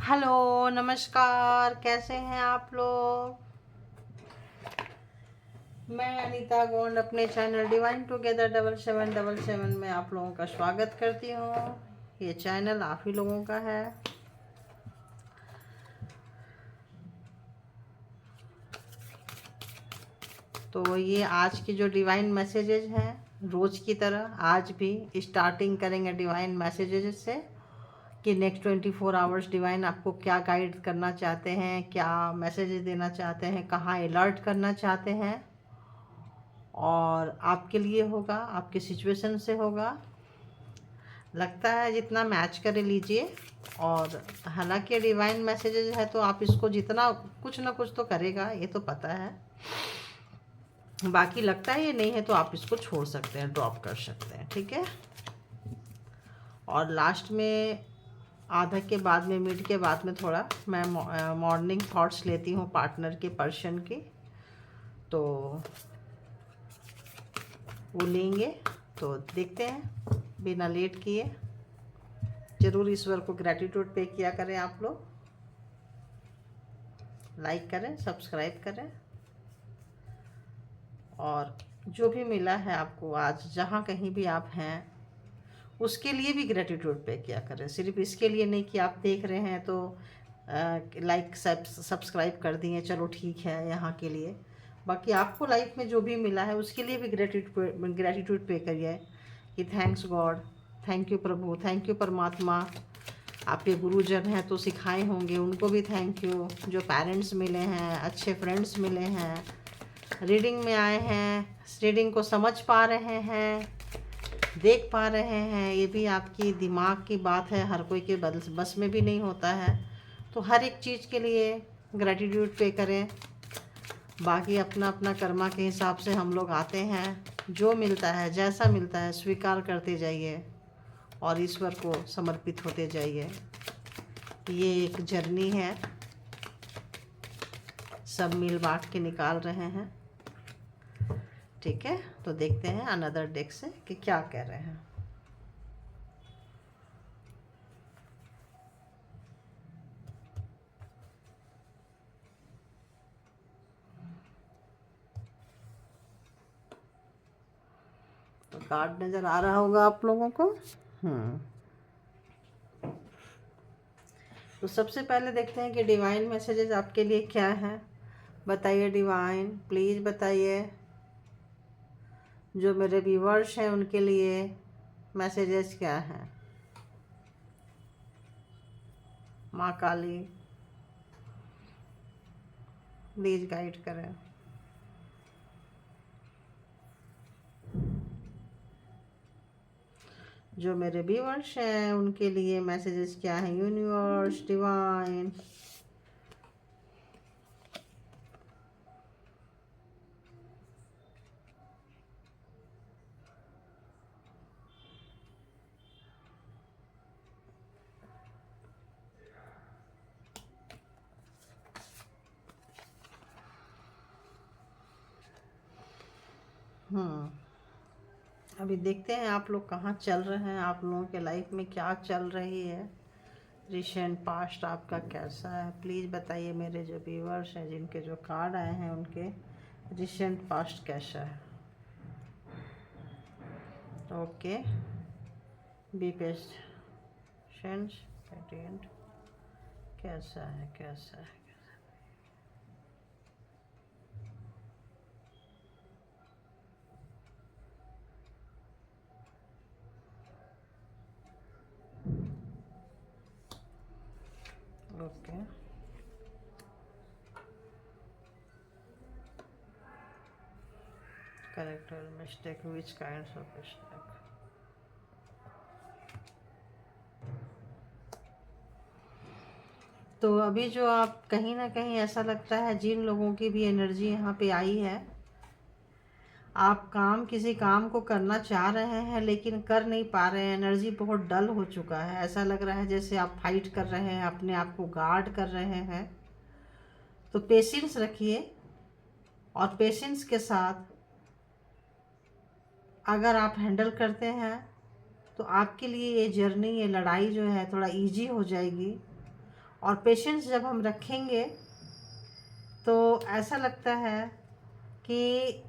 Hello, नमस्कार। कैसे हैं आप लोग? मैं अनीता गोंड अपने चैनल डिवाइन टुगेदर 7777 में आप लोगों का स्वागत करती हूँ। ये चैनल आप ही लोगों का है। तो ये आज की जो डिवाइन मैसेजेज हैं, रोज़ की तरह आज भी स्टार्टिंग करेंगे डिवाइन मैसेजेज से कि नेक्स्ट 24 आवर्स डिवाइन आपको क्या गाइड करना चाहते हैं, क्या मैसेजेस देना चाहते हैं, कहाँ अलर्ट करना चाहते हैं। और आपके लिए होगा, आपके सिचुएशन से होगा, लगता है जितना मैच कर लीजिए। और हालांकि डिवाइन मैसेजेस है तो आप इसको जितना कुछ ना कुछ तो करेगा, ये तो पता है। बाकी लगता है ये नहीं है तो आप इसको छोड़ सकते हैं, ड्रॉप कर सकते हैं, ठीक है। और लास्ट में आधा के बाद में, मिड के बाद में थोड़ा मैं मॉर्निंग थॉट्स लेती हूँ पार्टनर के, पर्सन की। तो वो लेंगे तो देखते हैं। बिना लेट किए ज़रूर ईश्वर को ग्रैटिट्यूड पे किया करें आप लोग। लाइक करें, सब्सक्राइब करें। और जो भी मिला है आपको आज, जहाँ कहीं भी आप हैं, उसके लिए भी ग्रैटिट्यूड पे किया करें। सिर्फ इसके लिए नहीं कि आप देख रहे हैं तो लाइक सब्सक्राइब कर दिए, चलो ठीक है यहाँ के लिए। बाकी आपको लाइफ में जो भी मिला है उसके लिए भी ग्रैटिट्यूड पे करिए कि thanks God, thank you Prabhu, thank you परमात्मा। आपके गुरुजन हैं तो सिखाए होंगे, उनको भी थैंक यू। जो पेरेंट्स मिले हैं, अच्छे फ्रेंड्स मिले हैं, रीडिंग में आए हैं, रीडिंग को समझ पा रहे हैं, देख पा रहे हैं, ये भी आपकी दिमाग की बात है। हर कोई के बस में भी नहीं होता है। तो हर एक चीज़ के लिए ग्रैटिट्यूड पे करें। बाकी अपना अपना कर्मा के हिसाब से हम लोग आते हैं। जो मिलता है, जैसा मिलता है, स्वीकार करते जाइए और ईश्वर को समर्पित होते जाइए। ये एक जर्नी है, सब मिल बांट के निकाल रहे हैं, ठीक है। तो देखते हैं अनदर डेक से कि क्या कह रहे हैं। तो कार्ड नज़र आ रहा होगा आप लोगों को। तो सबसे पहले देखते हैं कि डिवाइन मैसेजेस आपके लिए क्या है। बताइए डिवाइन, प्लीज़ बताइए। जो मेरे व्यूवर्स हैं उनके लिए मैसेजेस क्या हैं। माँ काली प्लीज़ गाइड करें। जो मेरे व्यूवर्स हैं उनके लिए मैसेजेस क्या हैं। Universe, divine. अभी देखते हैं आप लोग कहाँ चल रहे हैं, आप लोगों के लाइफ में क्या चल रही है। रिसेंट पास्ट आपका कैसा है, प्लीज़ बताइए। मेरे जो व्यूवर्स हैं, जिनके जो कार्ड आए हैं, उनके रिसेंट पास्ट कैसा है। ओके, बी पेशेंट, पेटेंट कैसा है, कैसा है। Okay, character mistake, which kinds of mistake. तो अभी जो आप कहीं ना कहीं ऐसा लगता है, जिन लोगों की भी एनर्जी यहाँ पे आई है, आप किसी काम को करना चाह रहे हैं लेकिन कर नहीं पा रहे हैं। एनर्जी बहुत डल हो चुका है। ऐसा लग रहा है जैसे आप फाइट कर रहे हैं, अपने आप को गार्ड कर रहे हैं। तो पेशेंस रखिए और पेशेंस के साथ अगर आप हैंडल करते हैं तो आपके लिए ये जर्नी, ये लड़ाई जो है थोड़ा इजी हो जाएगी। और पेशेंस जब हम रखेंगे तो ऐसा लगता है कि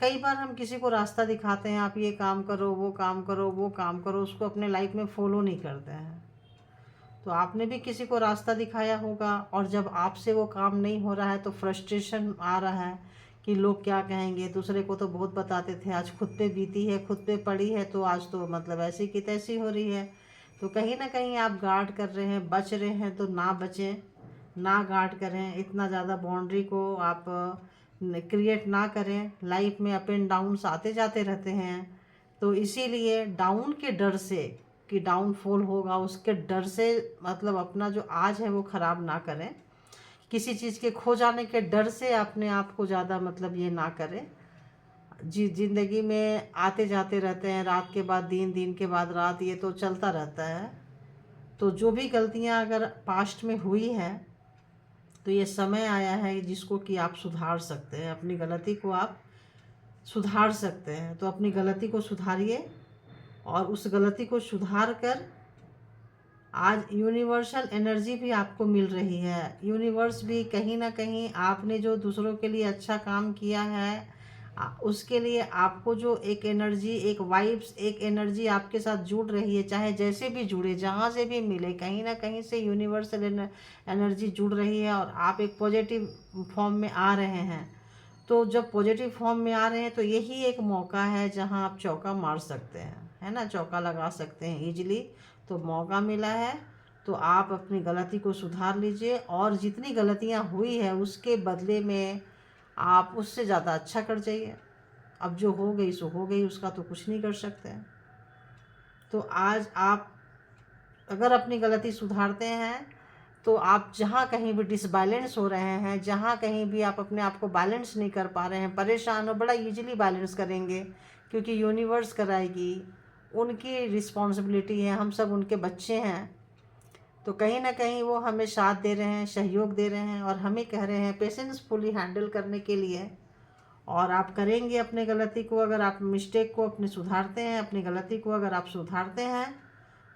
कई बार हम किसी को रास्ता दिखाते हैं, आप ये काम करो, वो काम करो, वो काम करो, उसको अपने लाइफ में फॉलो नहीं करते हैं। तो आपने भी किसी को रास्ता दिखाया होगा और जब आपसे वो काम नहीं हो रहा है तो फ्रस्ट्रेशन आ रहा है कि लोग क्या कहेंगे। दूसरे को तो बहुत बताते थे, आज खुद पे बीती है, खुद पे पड़ी है, तो आज तो मतलब ऐसी की तैसी हो रही है। तो कहीं ना कहीं आप गार्ड कर रहे हैं, बच रहे हैं, तो ना बचें, ना गार्ड करें, इतना ज़्यादा बाउंड्री को आप क्रिएट ना करें। लाइफ में अप एंड डाउन्स आते जाते रहते हैं, तो इसीलिए डाउन के डर से कि डाउनफॉल होगा उसके डर से मतलब अपना जो आज है वो ख़राब ना करें। किसी चीज़ के खो जाने के डर से अपने आप को ज़्यादा मतलब ये ना करें। जी, ज़िंदगी में आते जाते रहते हैं, रात के बाद दिन, दिन के बाद रात, ये तो चलता रहता है। तो जो भी गलतियां अगर पास्ट में हुई है तो ये समय आया है जिसको कि आप सुधार सकते हैं, अपनी गलती को आप सुधार सकते हैं। तो अपनी गलती को सुधारिए और उस गलती को सुधार कर आज यूनिवर्सल एनर्जी भी आपको मिल रही है। यूनिवर्स भी कहीं ना कहीं आपने जो दूसरों के लिए अच्छा काम किया है उसके लिए आपको जो एक एनर्जी, एक वाइब्स, एक एनर्जी आपके साथ जुड़ रही है, चाहे जैसे भी जुड़े, जहाँ से भी मिले, कहीं ना कहीं से यूनिवर्सल एनर्जी जुड़ रही है और आप एक पॉजिटिव फॉर्म में आ रहे हैं। तो जब पॉजिटिव फॉर्म में आ रहे हैं तो यही एक मौका है जहां आप चौका मार सकते हैं, है ना, चौका लगा सकते हैं इजीली। तो मौका मिला है तो आप अपनी गलती को सुधार लीजिए और जितनी गलतियां हुई है उसके बदले में आप उससे ज़्यादा अच्छा कर जाइए। अब जो हो गई सो हो गई, उसका तो कुछ नहीं कर सकते हैं। तो आज आप अगर अपनी गलती सुधारते हैं तो आप जहाँ कहीं भी डिसबैलेंस हो रहे हैं, जहाँ कहीं भी आप अपने आप को बैलेंस नहीं कर पा रहे हैं, परेशान हो, बड़ा इजीली बैलेंस करेंगे क्योंकि यूनिवर्स कराएगी, उनकी रिस्पॉन्सिबिलिटी है, हम सब उनके बच्चे हैं। तो कहीं ना कहीं वो हमें साथ दे रहे हैं, सहयोग दे रहे हैं और हमें कह रहे हैं पेशेंसफुली हैंडल करने के लिए। और आप करेंगे अपने गलती को, अगर आप मिस्टेक को अपने सुधारते हैं, अपनी गलती को अगर आप सुधारते हैं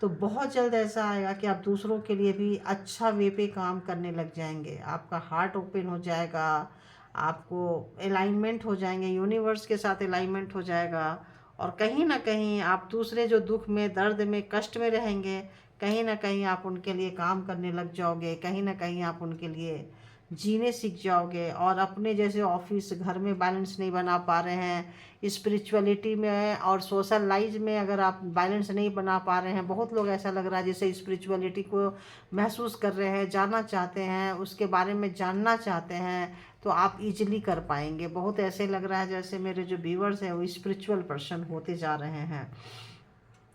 तो बहुत जल्द ऐसा आएगा कि आप दूसरों के लिए भी अच्छा वे पे काम करने लग जाएंगे। आपका हार्ट ओपन हो जाएगा, आपको अलाइनमेंट हो जाएंगे, यूनिवर्स के साथ अलाइनमेंट हो जाएगा। और कहीं ना कहीं आप दूसरे जो दुख में, दर्द में, कष्ट में रहेंगे, कहीं ना कहीं आप उनके लिए काम करने लग जाओगे, कहीं ना कहीं आप उनके लिए जीने सीख जाओगे। और अपने जैसे ऑफिस घर में बैलेंस नहीं बना पा रहे हैं, स्पिरिचुअलिटी में और सोशल लाइफ में अगर आप बैलेंस नहीं बना पा रहे हैं, बहुत लोग ऐसा लग रहा है जैसे स्पिरिचुअलिटी को महसूस कर रहे हैं, जानना चाहते हैं, उसके बारे में जानना चाहते हैं, तो आप इजीली कर पाएंगे। बहुत ऐसे लग रहा है जैसे मेरे जो व्यूअर्स हैं वो स्पिरिचुअल पर्सन होते जा रहे हैं।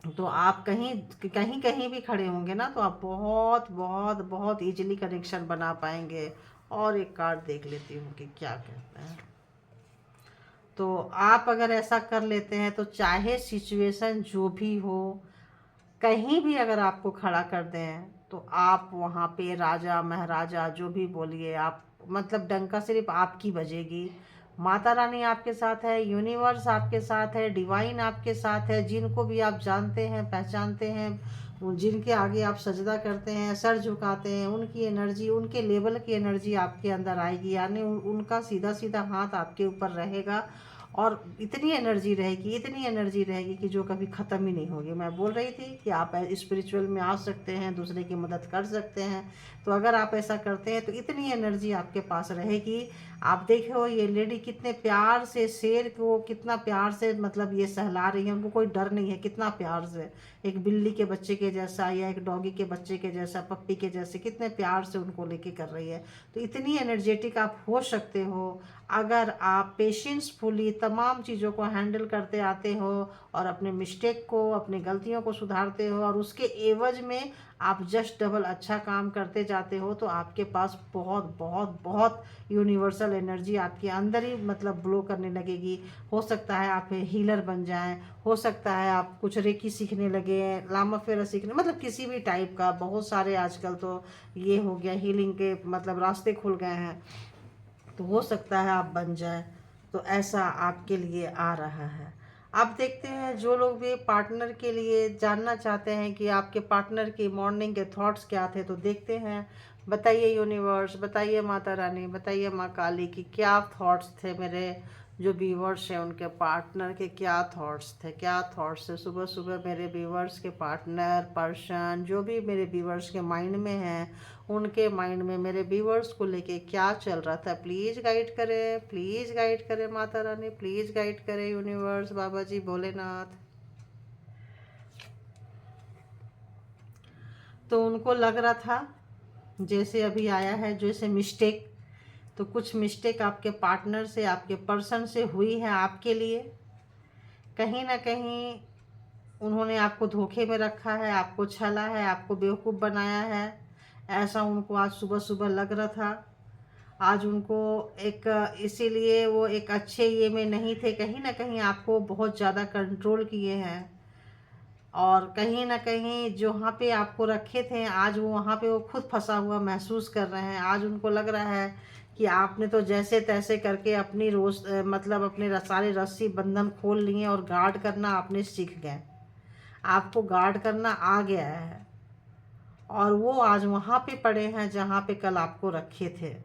तो आप कहीं कहीं कहीं भी खड़े होंगे ना तो आप बहुत बहुत बहुत इजीली कनेक्शन बना पाएंगे। और एक कार्ड देख लेती हूँ कि क्या कहते हैं। तो आप अगर ऐसा कर लेते हैं तो चाहे सिचुएशन जो भी हो, कहीं भी अगर आपको खड़ा कर दें तो आप वहाँ पे राजा महाराजा जो भी बोलिए आप, मतलब डंका सिर्फ आपकी बजेगी। माता रानी आपके साथ है, यूनिवर्स आपके साथ है, डिवाइन आपके साथ है, जिनको भी आप जानते हैं, पहचानते हैं, जिनके आगे आप सजदा करते हैं, सर झुकाते हैं, उनकी एनर्जी, उनके लेवल की एनर्जी आपके अंदर आएगी, यानी उनका सीधा सीधा हाथ आपके ऊपर रहेगा। और इतनी एनर्जी रहेगी, इतनी एनर्जी रहेगी कि जो कभी ख़त्म ही नहीं होगी। मैं बोल रही थी कि आप स्पिरिचुअल में आ सकते हैं, दूसरे की मदद कर सकते हैं। तो अगर आप ऐसा करते हैं तो इतनी एनर्जी आपके पास रहेगी। आप देखो ये लेडी कितने प्यार से शेर को कितना प्यार से मतलब ये सहला रही है, उनको कोई डर नहीं है, कितना प्यार से, एक बिल्ली के बच्चे के जैसा या एक डॉगी के बच्चे के जैसा, पप्पी के जैसे, कितने प्यार से उनको लेके कर रही है। तो इतनी एनर्जेटिक आप हो सकते हो अगर आप पेशेंसफुली तमाम चीज़ों को हैंडल करते आते हो और अपने मिस्टेक को, अपनी गलतियों को सुधारते हो और उसके एवज में आप जस्ट डबल अच्छा काम करते जाते हो, तो आपके पास बहुत बहुत बहुत यूनिवर्सल एनर्जी आपके अंदर ही मतलब ब्लो करने लगेगी। हो सकता है आप हीलर बन जाएं, हो सकता है आप कुछ रेकी सीखने लगे, लामा फेरा सीखने, मतलब किसी भी टाइप का, बहुत सारे आजकल तो ये हो गया हीलिंग के मतलब रास्ते खुल गए हैं, तो हो सकता है आप बन जाए। तो ऐसा आपके लिए आ रहा है। आप देखते हैं जो लोग भी पार्टनर के लिए जानना चाहते हैं कि आपके पार्टनर की मॉर्निंग के थॉट्स क्या थे, तो देखते हैं। बताइए यूनिवर्स, बताइए माता रानी, बताइए माँ काली कि क्या थॉट्स थे मेरे जो व्यूवर्स हैं उनके पार्टनर के, क्या थॉट्स थे, क्या थॉट्स थे सुबह सुबह मेरे व्यूवर्स के पार्टनर पर्सन जो भी मेरे व्यूवर्स के माइंड में हैं, उनके माइंड में मेरे व्यूवर्स को लेके क्या चल रहा था। प्लीज़ गाइड करें, प्लीज़ गाइड करें माता रानी, प्लीज़ गाइड करें यूनिवर्स, बाबा जी, भोलेनाथ। तो उनको लग रहा था जैसे अभी आया है जैसे मिस्टेक, तो कुछ मिस्टेक आपके पार्टनर से, आपके पर्सन से हुई है आपके लिए। कहीं ना कहीं उन्होंने आपको धोखे में रखा है, आपको छला है, आपको बेवकूफ़ बनाया है, ऐसा उनको आज सुबह सुबह लग रहा था। आज उनको एक इसीलिए वो एक अच्छे ये में नहीं थे, कहीं ना कहीं आपको बहुत ज़्यादा कंट्रोल किए हैं। और कहीं ना कहीं जहाँ पे आपको रखे थे आज वो वहाँ पे वो खुद फंसा हुआ महसूस कर रहे हैं। आज उनको लग रहा है कि आपने तो जैसे तैसे करके अपनी रोज मतलब अपने सारे रस्सी बंधन खोल लिए और गार्ड करना आपने सीख गए, आपको गार्ड करना आ गया है। और वो आज वहाँ पे पड़े हैं जहाँ पे कल आपको रखे थे।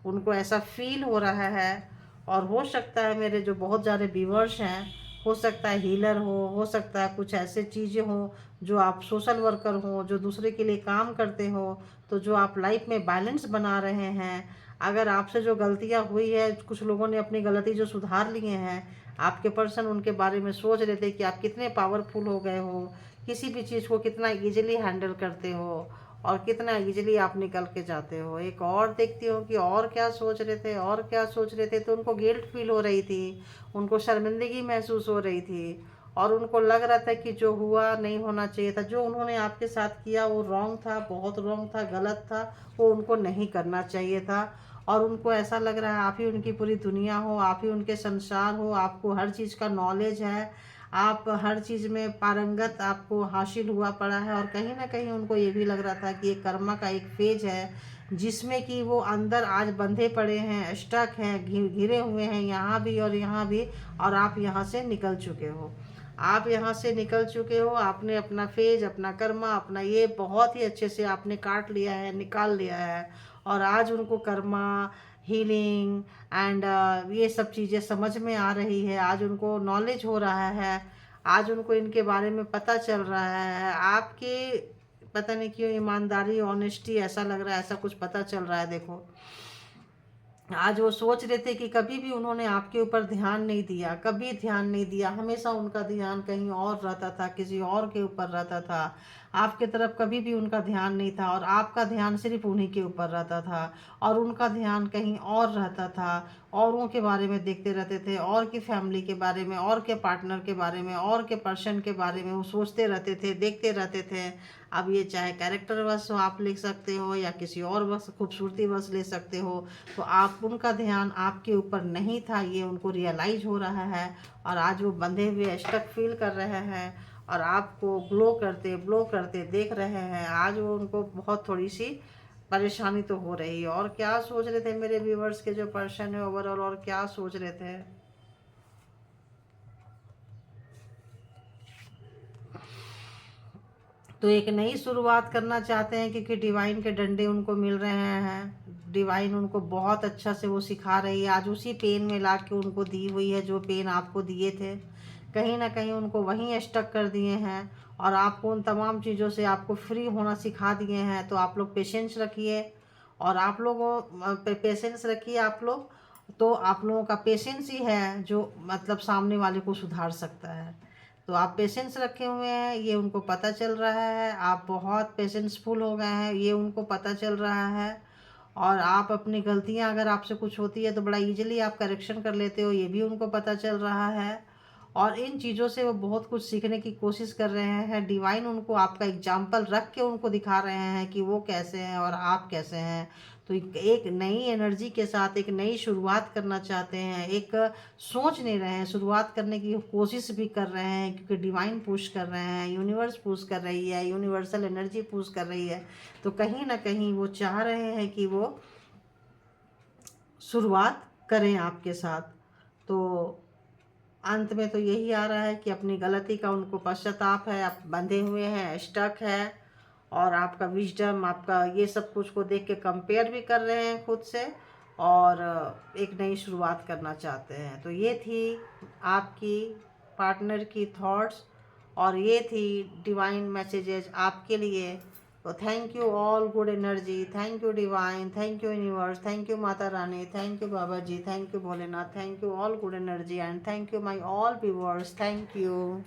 उनको ऐसा फील हो रहा है। और हो सकता है मेरे जो बहुत सारे व्यूवर्स हैं, हो सकता है हीलर हो सकता है कुछ ऐसे चीज़ें हो, जो आप सोशल वर्कर हो, जो दूसरे के लिए काम करते हो, तो जो आप लाइफ में बैलेंस बना रहे हैं। अगर आपसे जो गलतियां हुई है, कुछ लोगों ने अपनी गलती जो सुधार लिए हैं, आपके पर्सन उनके बारे में सोच रहे थे कि आप कितने पावरफुल हो गए हो, किसी भी चीज़ को कितना इजीली हैंडल करते हो और कितना इजीली आप निकल के जाते हो। एक और देखती हो कि और क्या सोच रहे थे, और क्या सोच रहे थे, तो उनको गिल्ट फील हो रही थी, उनको शर्मिंदगी महसूस हो रही थी। और उनको लग रहा था कि जो हुआ नहीं होना चाहिए था, जो उन्होंने आपके साथ किया वो रॉन्ग था, बहुत रॉन्ग था, गलत था, वो उनको नहीं करना चाहिए था। और उनको ऐसा लग रहा है आप ही उनकी पूरी दुनिया हो, आप ही उनके संसार हो, आपको हर चीज़ का नॉलेज है, आप हर चीज़ में पारंगत आपको हासिल हुआ पड़ा है। और कहीं ना कहीं उनको ये भी लग रहा था कि ये कर्मा का एक फेज है जिसमें कि वो अंदर आज बंधे पड़े हैं, स्टक हैं, घिरे हुए हैं यहाँ भी और यहाँ भी। और आप यहाँ से निकल चुके हो, आप यहाँ से निकल चुके हो, आपने अपना फेज, अपना कर्मा, अपना ये बहुत ही अच्छे से आपने काट लिया है, निकाल लिया है। और आज उनको कर्मा, हीलिंग एंड ये सब चीज़ें समझ में आ रही है, आज उनको नॉलेज हो रहा है, आज उनको इनके बारे में पता चल रहा है। आपकी पता नहीं क्यों ईमानदारी, ऑनेस्टी, ऐसा लग रहा है ऐसा कुछ पता चल रहा है। देखो आज वो सोच रहे थे कि कभी भी उन्होंने आपके ऊपर ध्यान नहीं दिया, कभी ध्यान नहीं दिया, हमेशा उनका ध्यान कहीं और रहता था, किसी और के ऊपर रहता था। आपके तरफ कभी भी उनका ध्यान नहीं था और आपका ध्यान सिर्फ उन्हीं के ऊपर रहता था। और उनका ध्यान कहीं और रहता था, औरों के बारे में देखते रहते थे, और की फैमिली के बारे में, और के पार्टनर के बारे में, और के पर्सन के बारे में वो सोचते रहते थे, देखते रहते थे। अब ये चाहे कैरेक्टर वश हो आप लिख सकते हो या किसी और वश, खूबसूरती वश ले सकते हो। तो आप उनका ध्यान आपके ऊपर नहीं था, ये उनको रियलाइज हो रहा है। और आज वो बंधे हुए स्टक फील कर रहे हैं और आपको ब्लो करते देख रहे हैं। आज वो उनको बहुत थोड़ी सी परेशानी तो हो रही है। और क्या सोच रहे थे मेरे व्यूवर्स के जो पर्सन है ओवरऑल, और क्या सोच रहे थे। तो एक नई शुरुआत करना चाहते हैं क्योंकि डिवाइन के डंडे उनको मिल रहे हैं, डिवाइन उनको बहुत अच्छा से वो सिखा रही है। आज उसी पेन में ला के उनको दी हुई है जो पेन आपको दिए थे, कहीं ना कहीं उनको वहीं स्टक कर दिए हैं। और आपको उन तमाम चीज़ों से आपको फ्री होना सिखा दिए हैं। तो आप लोग पेशेंस रखिए, और आप लोगों पेशेंस रखिए आप लोग। तो आप लोगों का पेशेंस ही है जो मतलब सामने वाले को सुधार सकता है। तो आप पेशेंस रखे हुए हैं, ये उनको पता चल रहा है। आप बहुत पेशेंसफुल हो गए हैं, ये उनको पता चल रहा है। और आप अपनी गलतियां अगर आपसे कुछ होती है तो बड़ा इजीली आप करेक्शन कर लेते हो, ये भी उनको पता चल रहा है। और इन चीज़ों से वो बहुत कुछ सीखने की कोशिश कर रहे हैं। डिवाइन उनको आपका एग्जाम्पल रख के उनको दिखा रहे हैं कि वो कैसे हैं और आप कैसे हैं। तो एक नई एनर्जी के साथ एक नई शुरुआत करना चाहते हैं, एक सोच नहीं रहे हैं, शुरुआत करने की कोशिश भी कर रहे हैं क्योंकि डिवाइन पुश कर रहे हैं, यूनिवर्स पुश कर रही है, यूनिवर्सल एनर्जी पुश कर रही है। तो कहीं ना कहीं वो चाह रहे हैं कि वो शुरुआत करें आपके साथ। तो अंत में तो यही आ रहा है कि अपनी गलती का उनको पश्चाताप है, आप बंधे हुए हैं, स्टक है, और आपका विजडम, आपका ये सब कुछ को देख के कंपेयर भी कर रहे हैं खुद से, और एक नई शुरुआत करना चाहते हैं। तो ये थी आपकी पार्टनर की थॉट्स, और ये थी डिवाइन मैसेजेस आपके लिए। तो thank you all good energy, thank you divine, thank you universe, thank you Mata Rani, thank you Baba ji, thank you Bholenath, thank you all good energy, and thank you my all viewers, thank you.